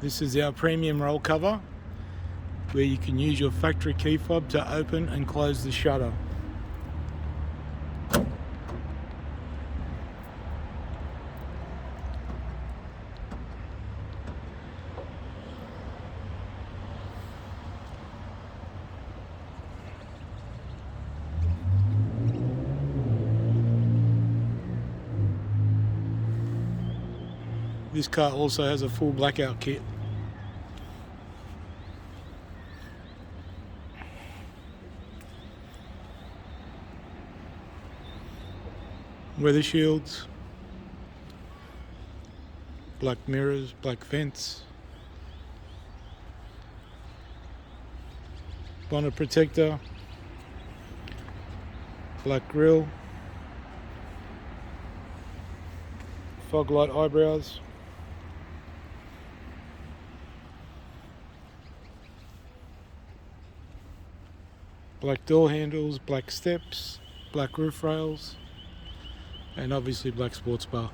This is our premium roll cover, where you can use your factory key fob to open and close the shutter. This car also has a full blackout kit. Weather shields, black mirrors, black vents, bonnet protector, black grille, fog light eyebrows, black door handles, black steps, black roof rails, and obviously black sports bar.